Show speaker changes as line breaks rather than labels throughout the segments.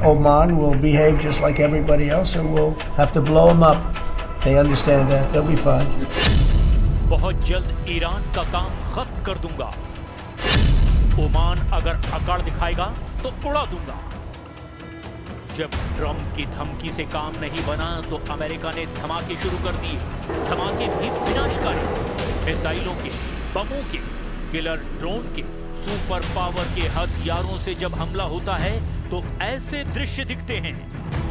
Oman will behave just like everybody else, or we'll have to blow them up. They understand that. They'll be fine.
बहुत जल्द Iran का काम खत्म कर दूंगा। ओमान अगर अकड़ दिखाएगा तो उड़ा दूंगा। जब ट्रंप की धमकी से काम नहीं बना तो अमेरिका ने धमाके शुरू कर दिए। धमाके भी विनाशकारी, मिसाइलों के, बमों के, किलर ड्रोन के, सुपर पावर के हथियारों से जब हमला होता है तो ऐसे दृश्य दिखते हैं।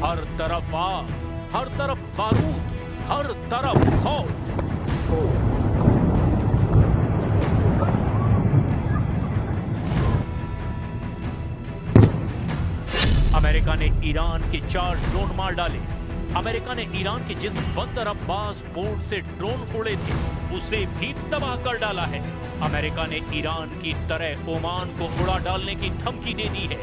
हर तरफ आग, हर तरफ बारूद, हर तरफ खौफ। अमेरिका ने ईरान के 4 ड्रोन मार डाले। अमेरिका ने ईरान के जिस बंदर अब्बास पोर्ट से ड्रोन उड़े थे उसे भी तबाह कर डाला है। अमेरिका ने ईरान की तरह ओमान को उड़ा डालने की धमकी दे दी है।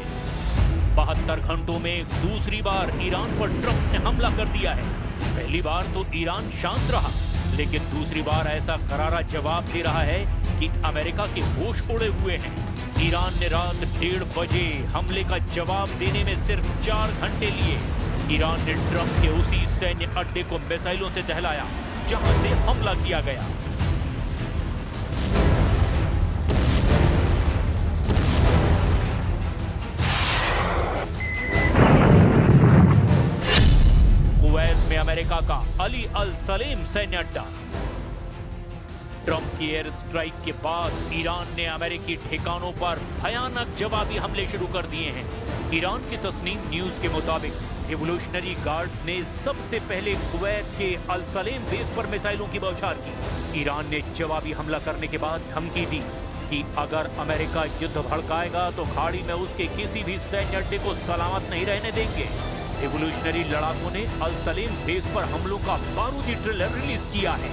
72 घंटों में दूसरी बार ईरान पर ट्रंप ने हमला कर दिया है। पहली बार तो ईरान शांत रहा, लेकिन दूसरी बार ऐसा करारा जवाब दे रहा है कि अमेरिका के होश उड़े हुए हैं। ईरान ने रात 1:30 बजे हमले का जवाब देने में सिर्फ 4 घंटे लिए। ईरान ने ट्रंप के उसी सैन्य अड्डे को मिसाइलों से दहलाया जहां से हमला किया गया। कुवैत में अमेरिका का अली अल सलेम सैन्य अड्डा। ट्रंप की एयर स्ट्राइक के बाद ईरान ने अमेरिकी ठिकानों पर भयानक जवाबी हमले शुरू कर दिए हैं। ईरान की तस्नीम न्यूज के मुताबिक रिवोल्यूशनरी गार्ड्स ने सबसे पहले कुवैत के अल सलेम बेस पर मिसाइलों की बौछार की। ईरान ने जवाबी हमला करने के बाद धमकी दी कि अगर अमेरिका युद्ध भड़काएगा तो खाड़ी में उसके किसी भी सैन्य अड्डे को सलामत नहीं रहने देंगे। रिवोल्यूशनरी लड़ाकों ने अल सलेम बेस पर हमलों का बारूदी ट्रेलर रिलीज किया है।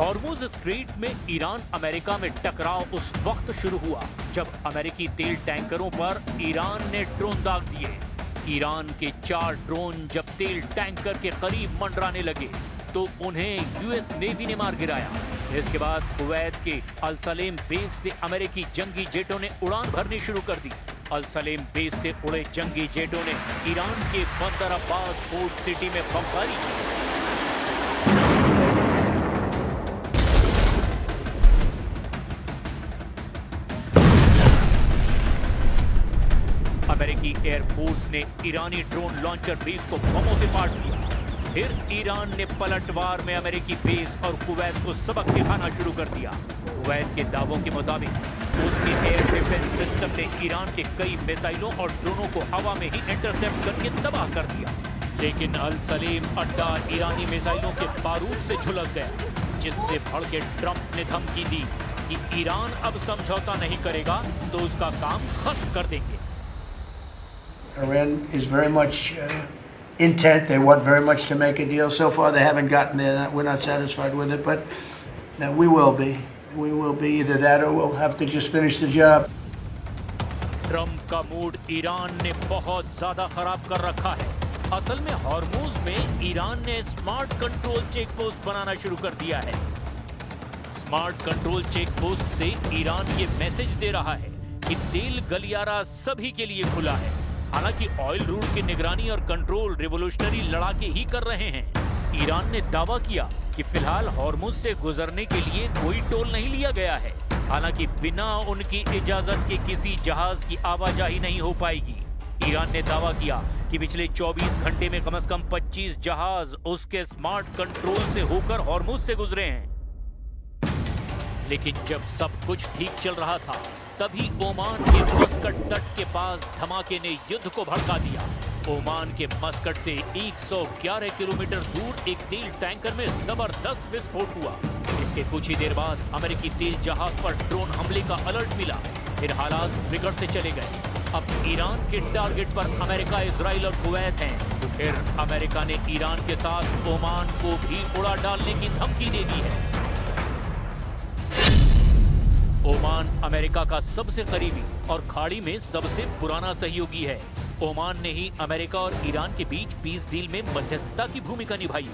हॉर्मुज़ स्ट्रेट में ईरान अमेरिका में टकराव उस वक्त शुरू हुआ जब अमेरिकी तेल टैंकरों पर ईरान ने ड्रोन दाग दिए। ईरान के 4 ड्रोन जब तेल टैंकर के करीब मंडराने लगे तो उन्हें यूएस नेवी ने मार गिराया। इसके बाद कुवैत के अल सलेम बेस से अमेरिकी जंगी जेटों ने उड़ान भरनी शुरू कर दी। अल सलेम बेस से उड़े जंगी जेटों ने ईरान के बंदर अब्बास पोर्ट सिटी में बमबारी की। अमेरिकी एयरफोर्स ने ईरानी ड्रोन लॉन्चर बेस को बमों से पाट दिया। फिर ईरान ने पलटवार में अमेरिकी बेस और कुवैत को सबक सिखाना शुरू कर दिया। कुवैत के दावों के मुताबिक उसकी एयर डिफेंस सिस्टम ने ईरान के कई मिसाइलों और ड्रोनों को हवा में ही इंटरसेप्ट करके तबाह कर दिया। लेकिन अल सलेम अड्डा ईरानी मिसाइलों के बारूद से झुलस गया, जिससे भड़के ट्रंप ने धमकी दी कि ईरान अब समझौता नहीं करेगा तो उसका काम खत्म कर देंगे।
Iran is very much intent. They want very much to make a deal. So far, they haven't gotten there. We're not satisfied with it, but we will be. We will be either that or we'll have to just finish the job.
Trump का mood Iran ने बहुत ज्यादा खराब कर रखा है। असल में हॉर्मुज़ में ईरान ने स्मार्ट कंट्रोल चेक पोस्ट बनाना शुरू कर दिया है। स्मार्ट कंट्रोल चेक पोस्ट से ईरान ये मैसेज दे रहा है कि तेल गलियारा सभी के लिए खुला है। हालांकि ऑयल रूट की निगरानी और कंट्रोल रिवोल्यूशनरी लड़ाके ही कर रहे हैं। ईरान ने दावा किया कि फिलहाल हॉर्मुज़ से गुजरने के लिए कोई टोल नहीं लिया गया है। हालांकि बिना उनकी इजाजत के किसी जहाज की आवाजाही नहीं हो पाएगी। ईरान ने दावा किया कि पिछले 24 घंटे में कम से कम 25 जहाज उसके स्मार्ट कंट्रोल से होकर हॉर्मुज़ से गुजरे हैं। लेकिन जब सब कुछ ठीक चल रहा था तभी ओमान के मस्कट तट के पास धमाके ने युद्ध को भड़का दिया। ओमान के मस्कट से 111 किलोमीटर दूर एक तेल टैंकर में जबरदस्त विस्फोट हुआ। इसके कुछ ही देर बाद अमेरिकी तेल जहाज पर ड्रोन हमले का अलर्ट मिला। फिर हालात बिगड़ते चले गए। अब ईरान के टारगेट पर अमेरिका, इजराइल और कुवैत हैं। तो फिर अमेरिका ने ईरान के साथ ओमान को भी उड़ा डालने की धमकी दे दी है। ओमान अमेरिका का सबसे करीबी और खाड़ी में सबसे पुराना सहयोगी है। ओमान ने ही अमेरिका और ईरान के बीच पीस डील में मध्यस्थता की भूमिका निभाई,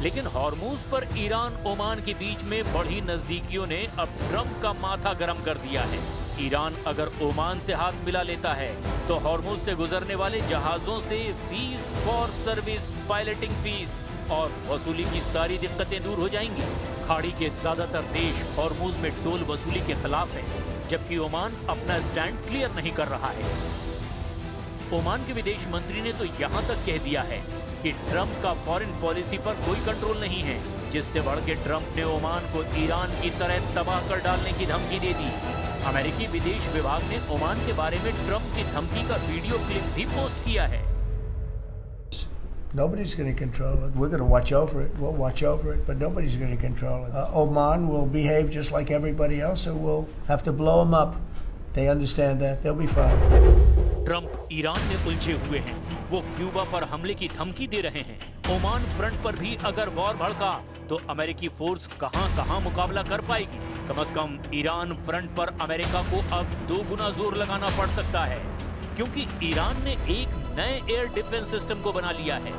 लेकिन हॉर्मूज पर ईरान ओमान के बीच में बढ़ी नजदीकियों ने अब ट्रंप का माथा गर्म कर दिया है। ईरान अगर ओमान से हाथ मिला लेता है तो हॉर्मूज से गुजरने वाले जहाजों से fees for service, piloting fees और वसूली की सारी दिक्कतें दूर हो जाएंगी। खाड़ी के ज्यादातर देश हॉर्मूज में टोल वसूली के खिलाफ है, जबकि ओमान अपना स्टैंड क्लियर नहीं कर रहा है। ओमान के विदेश मंत्री ने तो यहाँ तक कह दिया है कि ट्रंप का फॉरेन पॉलिसी पर कोई कंट्रोल नहीं है, जिससे बढ़ के ट्रंप ने ओमान को ईरान की तरह तबाह कर डालने की धमकी दे दी। अमेरिकी विदेश विभाग ने ओमान के बारे में ट्रंप की धमकी का वीडियो क्लिप भी पोस्ट किया है।
Nobody's going to control it. We're going to watch over it. We'll watch over it, but nobody's going to control it. Oman will behave just like everybody else, and we'll have to blow them up. They understand that. They'll be fine.
Trump Iran में उलझे हुए हैं। वो Cuba पर हमले की धमकी दे रहे हैं। ओमान फ्रंट पर भी अगर वॉर भड़का तो अमेरिकी फोर्स कहां मुकाबला कर पाएगी। कम से कम ईरान फ्रंट पर अमेरिका को अब 2 गुना जोर लगाना पड़ सकता है, क्योंकि ईरान ने एक नए एयर डिफेंस सिस्टम को बना लिया है।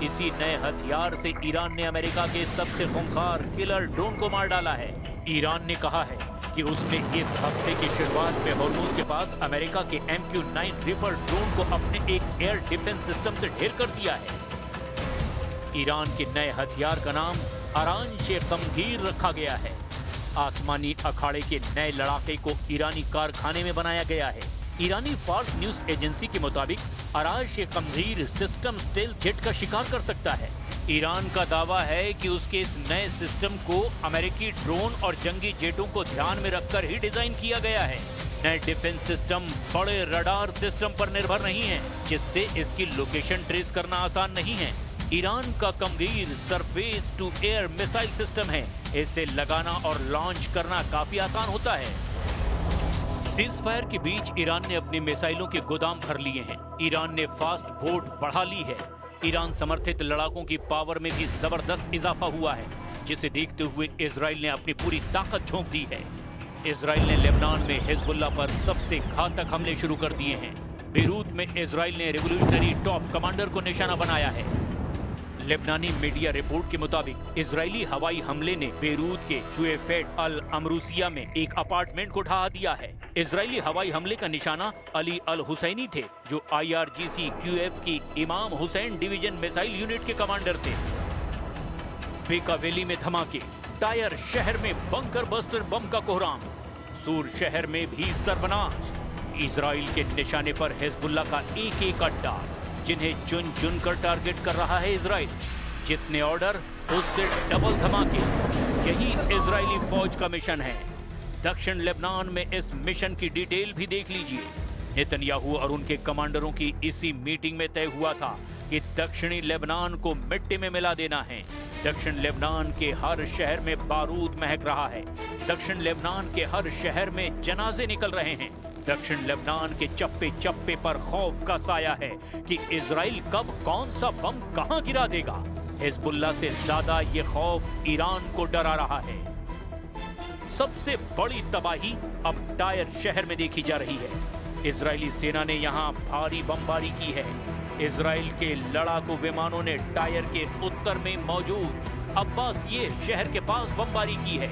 इसी नए हथियार से ईरान ने अमेरिका के सबसे खूंखार किलर ड्रोन को मार डाला है। ईरान ने कहा है कि उसने इस हफ्ते की शुरुआत में हॉर्मूज के पास अमेरिका के MQ-9 रिपर ड्रोन को अपने एक एयर डिफेंस सिस्टम से ढेर कर दिया है। ईरान के नए हथियार का नाम अरान-ए-कमगीर रखा गया है। आसमानी अखाड़े के नए लड़ाके को ईरानी कारखाने में बनाया गया है। ईरानी फार्स न्यूज एजेंसी के मुताबिक अरान-ए-कमगीर सिस्टम स्टेल्थ जेट का शिकार कर सकता है। ईरान का दावा है कि उसके इस नए सिस्टम को अमेरिकी ड्रोन और जंगी जेटों को ध्यान में रखकर ही डिजाइन किया गया है। नए डिफेंस सिस्टम बड़े रडार सिस्टम पर निर्भर नहीं है, जिससे इसकी लोकेशन ट्रेस करना आसान नहीं है। ईरान का कमगीर surface to air missile system है। इसे लगाना और लॉन्च करना काफी आसान होता है। सीजफायर के बीच ईरान ने अपने मिसाइलों के गोदाम भर लिए हैं। ईरान ने फास्ट बोट बढ़ा ली है। ईरान समर्थित लड़ाकों की पावर में भी जबरदस्त इजाफा हुआ है, जिसे देखते हुए इजराइल ने अपनी पूरी ताकत झोंक दी है। इजराइल ने लेबनान में हिजबुल्लाह पर सबसे घातक हमले शुरू कर दिए हैं। बेरूत में इजराइल ने रिवोल्यूशनरी टॉप कमांडर को निशाना बनाया है। लेबनानी मीडिया रिपोर्ट के मुताबिक इजरायली हवाई हमले ने बेरूत के शुएफेट अल अमरूसिया में एक अपार्टमेंट को ढहा दिया है। इजरायली हवाई हमले का निशाना अली अल हुसैनी थे, जो IRGC QF की इमाम हुसैन डिवीजन मिसाइल यूनिट के कमांडर थे। बेका वैली में धमाके, टायर शहर में बंकर बस्टर बम का कोहराम, सूर शहर में भी सर्वनाश। इजराइल के निशाने पर हिजबुल्लाह का एक अड्डा, जिन्हें चुन चुन कर टारगेट कर रहा है इजराइल। जितने ऑर्डर उससे डबल धमाके। यही इजरायली फौज का मिशन है। दक्षिण लेबनान में इस मिशन की डिटेल भी देख लीजिए। नेतन्याहू और उनके कमांडरों की इसी मीटिंग में तय हुआ था कि दक्षिणी लेबनान को मिट्टी में मिला देना है। दक्षिण लेबनान के हर शहर में बारूद महक रहा है। दक्षिण लेबनान के हर शहर में जनाजे निकल रहे हैं। दक्षिण लेबनान के चप्पे चप्पे पर खौफ का साया है कि इजराइल कब कौन सा बम कहां गिरा देगा। हिजबुल्लाह से ज्यादा ये खौफ ईरान को डरा रहा है। सबसे बड़ी तबाही अब टायर शहर में देखी जा रही है। इजरायली सेना ने यहां भारी बमबारी की है। इजराइल के लड़ाकू विमानों ने टायर के उत्तर में मौजूद अब्बासिये शहर के पास बमबारी की है।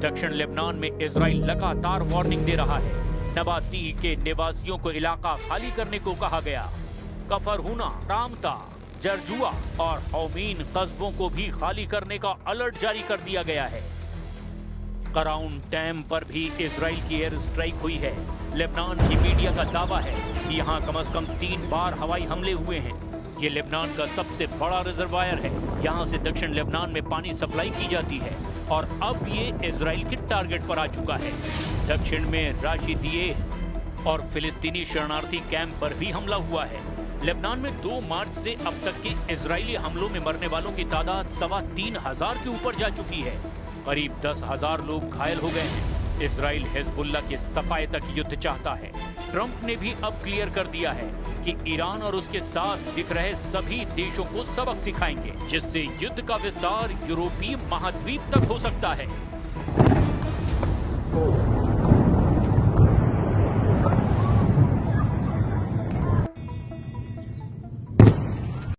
दक्षिण लेबनान में इजराइल लगातार वार्निंग दे रहा है। नबाती के निवासियों को इलाका खाली करने को कहा गया। कफरहुना, रामता, जरजुआ और हौमीन कस्बों को भी खाली करने का अलर्ट जारी कर दिया गया है। कराउन टैम पर भी इजराइल की एयर स्ट्राइक हुई है। लेबनान की मीडिया का दावा है कि यहाँ कम से कम 3 बार हवाई हमले हुए हैं। ये लेबनान का सबसे बड़ा रिजर्वायर है। यहाँ से दक्षिण लेबनान में पानी सप्लाई की जाती है और अब ये इजराइल के टारगेट पर आ चुका है। दक्षिण में राशिदिये और फिलिस्तीनी शरणार्थी कैंप पर भी हमला हुआ है। लेबनान में 2 मार्च से अब तक के इजरायली हमलों में मरने वालों की तादाद 3,2500 के ऊपर जा चुकी है। करीब 10,000 लोग घायल हो गए हैं। इसराइल हिजबुल्लाह के सफाए तक युद्ध चाहता है। ट्रंप ने भी अब क्लियर कर दिया है कि ईरान और उसके साथ दिख रहे सभी देशों को सबक सिखाएंगे, जिससे युद्ध का विस्तार यूरोपीय महाद्वीप तक हो सकता है।